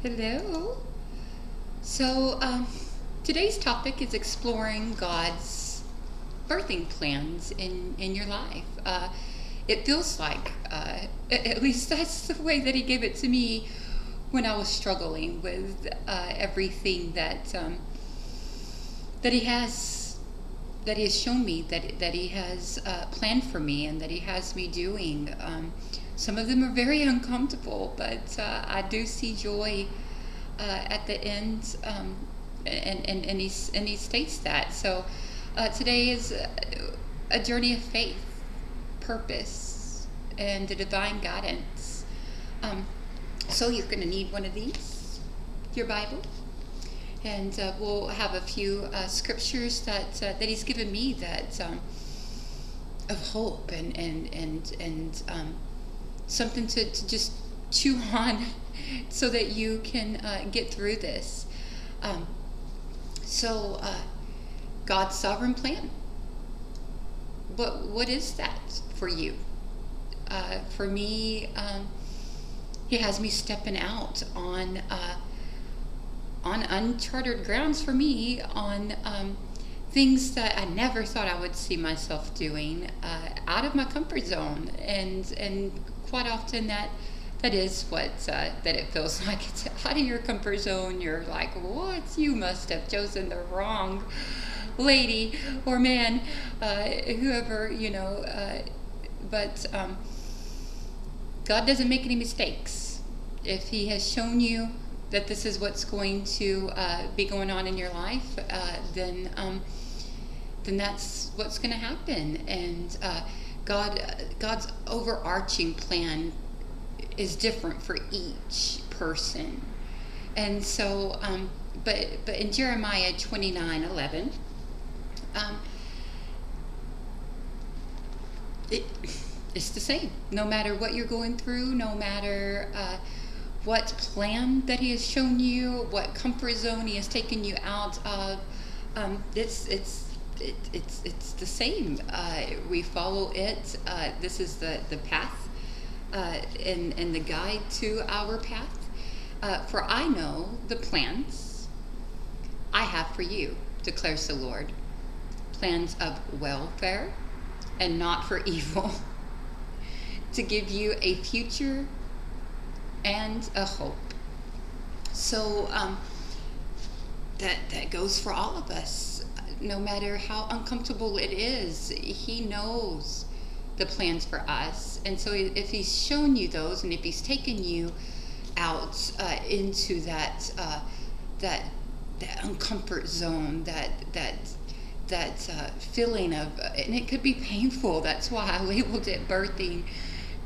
Hello. So, today's topic is exploring God's birthing plans in your life. It feels like, at least that's the way that He gave it to me when I was struggling with everything that He has that He has shown me that He has planned for me and that He has me doing. Some of them are very uncomfortable, but I do see joy at the end, and he states that. So today is a journey of faith, purpose, and the divine guidance. So you're going to need one of these, your Bible, and we'll have a few scriptures that He's given me that of hope and something to just chew on so that you can get through this. So God's sovereign plan. What is that for you? For me, He has me stepping out on uncharted grounds for me, on things that I never thought I would see myself doing, out of my comfort zone, and quite often that is what that it feels like. It's out of your comfort zone. You're like, what? You must have chosen the wrong lady or man, whoever, but God doesn't make any mistakes. If He has shown you that this is what's going to be going on in your life, then that's what's going to happen. And God's overarching plan is different for each person. And so, but in Jeremiah 29:11, it's the same. No matter what you're going through, no matter what plan that He has shown you, what comfort zone He has taken you out of, it's the same. We follow it. This is the path and the guide to our path. For I know the plans I have for you, declares the Lord. Plans of welfare and not for evil, to give you a future and a hope. So that goes for all of us. No matter how uncomfortable it is, He knows the plans for us. And so if He's shown you those, and if He's taken you out into that uncomfort zone, that feeling of, and it could be painful. That's why I labeled it birthing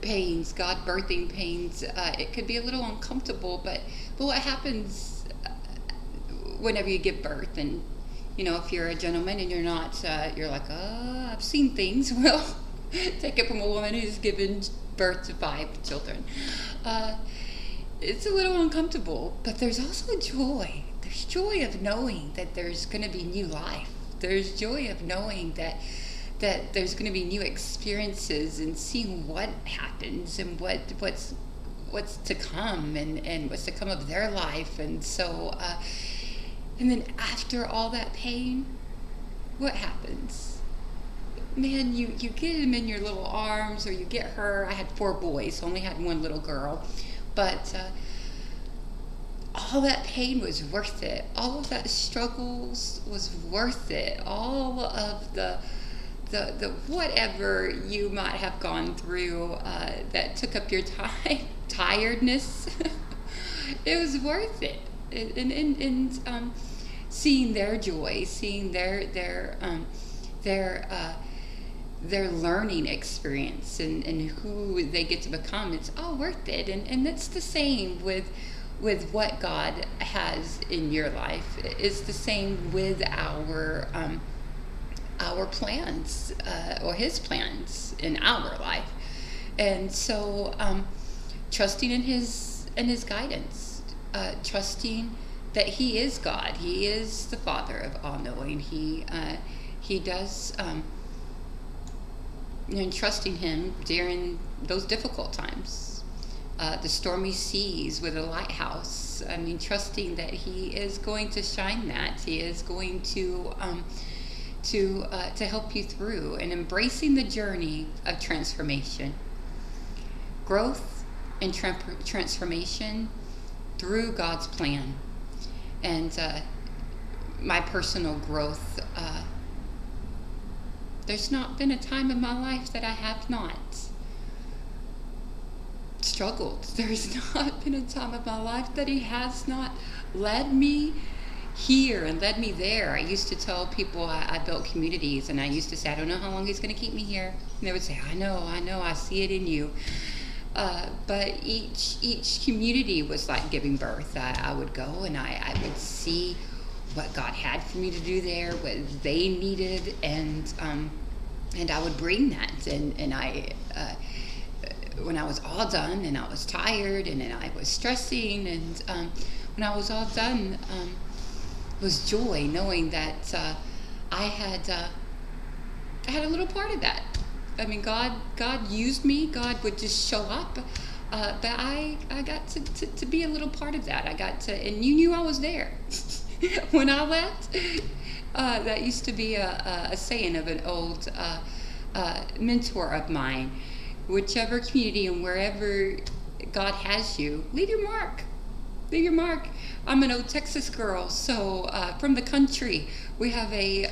pains, God birthing pains. It could be a little uncomfortable, but what happens whenever you give birth? And if you're a gentleman and you're not, you're like, I've seen things. Well, take it from a woman who's given birth to 5 children. It's a little uncomfortable, but there's also joy. There's joy of knowing that there's going to be new life. There's joy of knowing that there's going to be new experiences, and seeing what happens and what's to come, and what's to come of their life. And so, and then after all that pain, what happens? Man, you get him in your little arms, or you get her. I had 4 boys, so only had 1 little girl, but all that pain was worth it. All of that struggles was worth it. All of the whatever you might have gone through that took up your time, tiredness, it was worth it. And seeing their joy, seeing their learning experience, and who they get to become, it's all worth it. And it's the same with what God has in your life. It's the same with our plans, or His plans in our life. And so trusting in His and His guidance, trusting that He is God. He is the Father of all knowing. He does, and trusting Him during those difficult times. the stormy seas with a lighthouse. I mean, trusting that He is going to shine that. He is going to help you through, and embracing the journey of transformation, growth, and transformation through God's plan. And my personal growth, there's not been a time in my life that I have not struggled. There's not been a time of my life that He has not led me here and led me there. I used to tell people I built communities, and I used to say, I don't know how long He's going to keep me here. And they would say, I know, I see it in you. But each community was like giving birth. I would go and I would see what God had for me to do there, what they needed, and I would bring that. And I, when I was all done and I was tired and I was stressing, and when I was all done, was joy, knowing that I had a little part of that. I mean, God used me. God would just show up, but I got to be a little part of that. I got to, and you knew I was there when I left. That used to be a saying of an old mentor of mine. Whichever community and wherever God has you, leave your mark. Leave your mark. I'm an old Texas girl, so from the country, we have a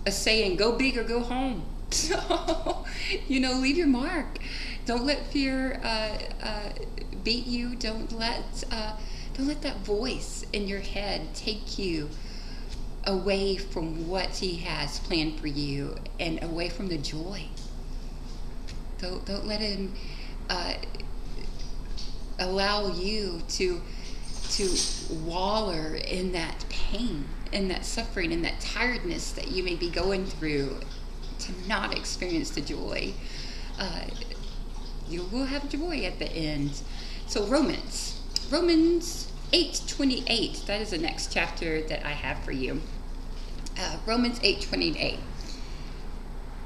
saying: "Go big or go home." So, leave your mark. Don't let fear beat you. Don't let that voice in your head take you away from what He has planned for you and away from the joy. Don't let Him allow you to waller in that pain, in that suffering, in that tiredness that you may be going through, to not experience the joy. You will have joy at the end. So Romans 8:28, that is the next chapter that I have for you. Romans 8:28.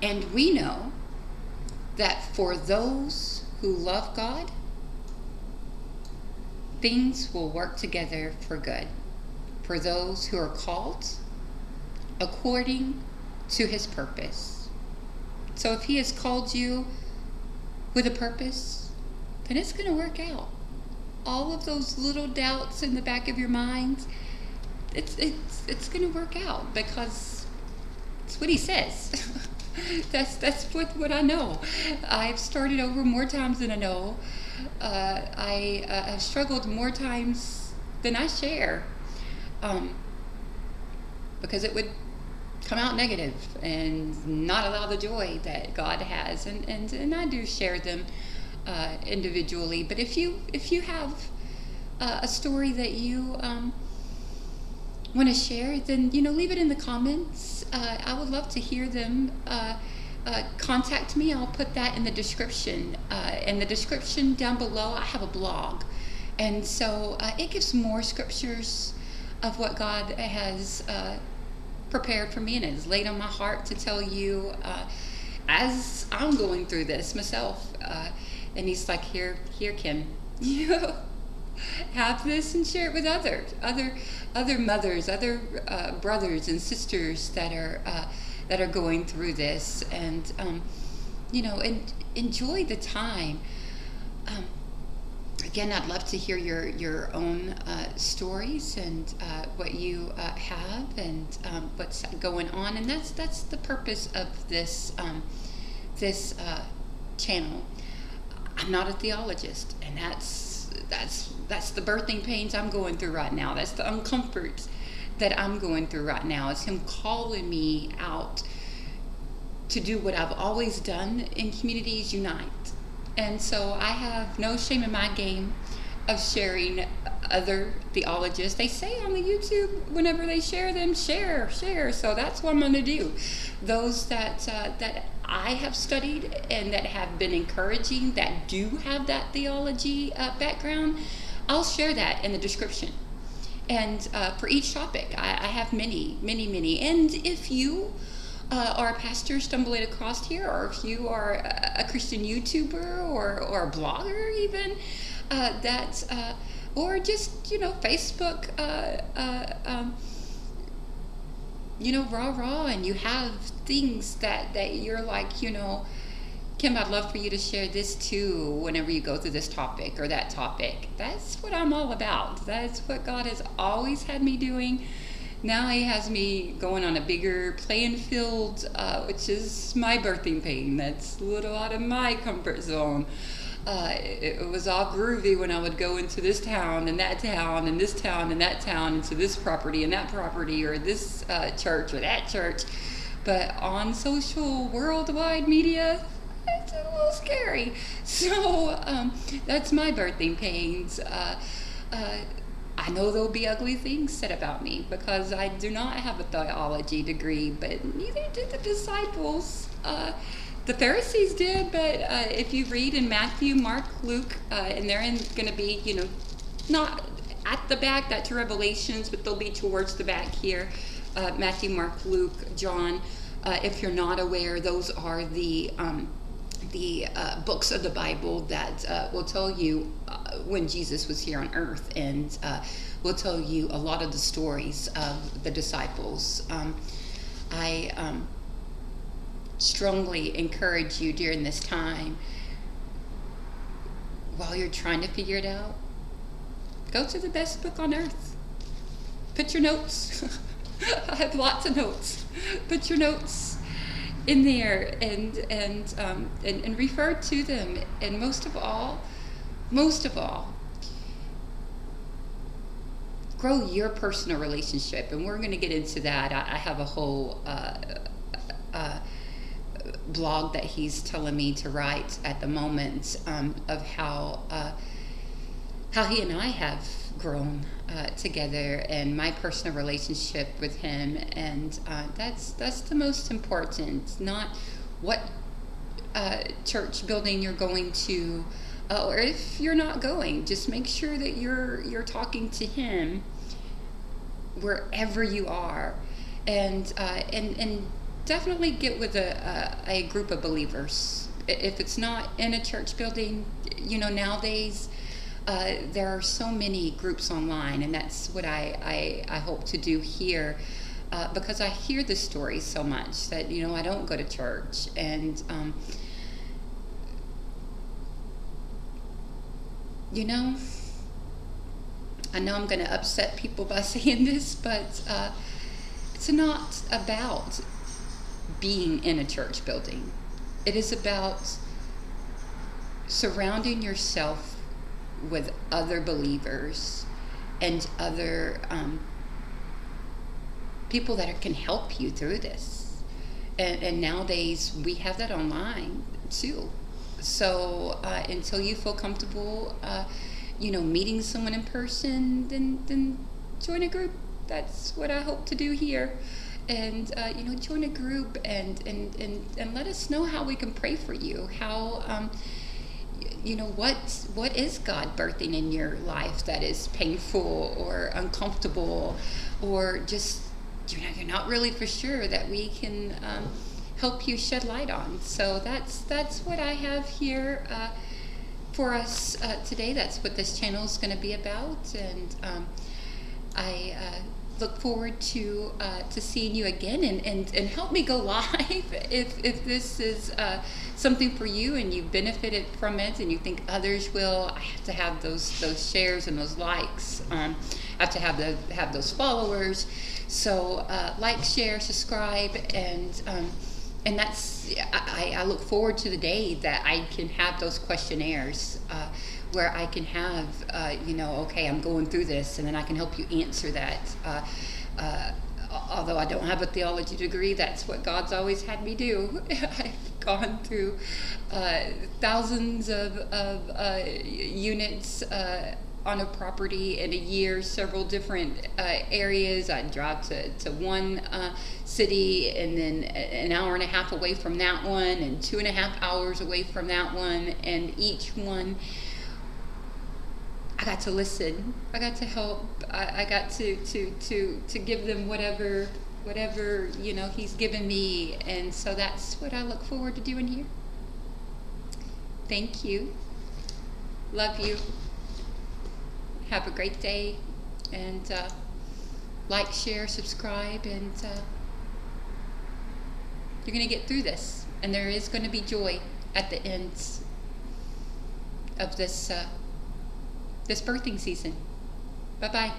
And we know that for those who love God, things will work together for good, for those who are called according to His purpose. So if He has called you with a purpose, then it's going to work out. All of those little doubts in the back of your mind, it's going to work out, because it's what He says. That's what I know. I've started over more times than I know. I have struggled more times than I share, because it would come out negative and not allow the joy that God has, and I do share them individually. But if you have a story that you want to share, then leave it in the comments. I would love to hear them. Contact me. I'll put that in the description. In the description down below, I have a blog, and so it gives more scriptures of what God has prepared for me and has laid on my heart to tell you as I'm going through this myself. And He's like, here, Kim, have this and share it with other mothers, other brothers and sisters that are going through this, and and enjoy the time. Again, I'd love to hear your own stories and what you have, and what's going on, and that's the purpose of this channel. I'm not a theologist, and that's the birthing pains I'm going through right now. That's the uncomfort that I'm going through right now. It's Him calling me out to do what I've always done in Communities Unite. And so I have no shame in my game of sharing other theologists. They say on the YouTube, whenever they share them, share. So that's what I'm going to do. Those that I have studied and that have been encouraging, that do have that theology background, I'll share that in the description. And for each topic, I have many. And if you are a pastor stumbling across here, or if you are a Christian YouTuber or a blogger even, that or just Facebook, raw, and you have things that you're like, Kim, I'd love for you to share this too whenever you go through this topic or that topic. That's what I'm all about. That's what God has always had me doing. Now He has me going on a bigger playing field, which is my birthing pain. That's a little out of my comfort zone. It was all groovy when I would go into this town and that town and this town and that town, into this property and that property, or this church or that church. But on social worldwide media, it's a little scary. So that's my birthing pains. I know there'll be ugly things said about me because I do not have a theology degree, but neither did the disciples. The Pharisees did, but if you read in Matthew, Mark, Luke, and they're going to be, not at the back, that's Revelations, but they'll be towards the back here. Matthew, Mark, Luke, John. If you're not aware, those are the books of the Bible that will tell you when Jesus was here on earth, and will tell you a lot of the stories of the disciples. I strongly encourage you during this time, while you're trying to figure it out, go to the best book on earth. Put your notes. I have lots of notes. Put your notes in there and refer to them. And most of all, grow your personal relationship. And we're going to get into that. I have a whole blog that he's telling me to write at the moment, of how he and I have grown together, and my personal relationship with him, and that's the most important. Not what church building you're going to, or if you're not going, just make sure that you're talking to him wherever you are, and definitely get with a group of believers. If it's not in a church building, nowadays there are so many groups online, and that's what I hope to do here, because I hear the stories so much that I don't go to church, and I know I'm going to upset people by saying this, but it's not about being in a church building. It is about surrounding yourself with other believers and other people that can help you through this. And nowadays we have that online too. So until you feel comfortable, meeting someone in person, then join a group. That's what I hope to do here. And join a group and let us know how we can pray for you. How what is God birthing in your life that is painful or uncomfortable, or just you're not really for sure, that we can help you shed light on. So that's what I have here for us today. That's what this channel is going to be about, and I look forward to seeing you again, and help me go live if this is something for you and you benefited from it and you think others will. I have to have those shares and those likes. I have to have those followers. So like, share, subscribe, and that's I look forward to the day that I can have those questionnaires where I can have okay, I'm going through this, and then I can help you answer that. Although I don't have a theology degree, that's what God's always had me do. I've gone through thousands of units on a property in a year, several different areas. I'd drive to one city, and then an hour and a half away from that one, and 2.5 hours away from that one, and each one I got to listen. I got to help. I got to give them whatever He's given me, and so that's what I look forward to doing here. Thank you. Love you. Have a great day, and like, share, subscribe, and you're going to get through this. And there is going to be joy at the end of this birthing season. Bye-bye.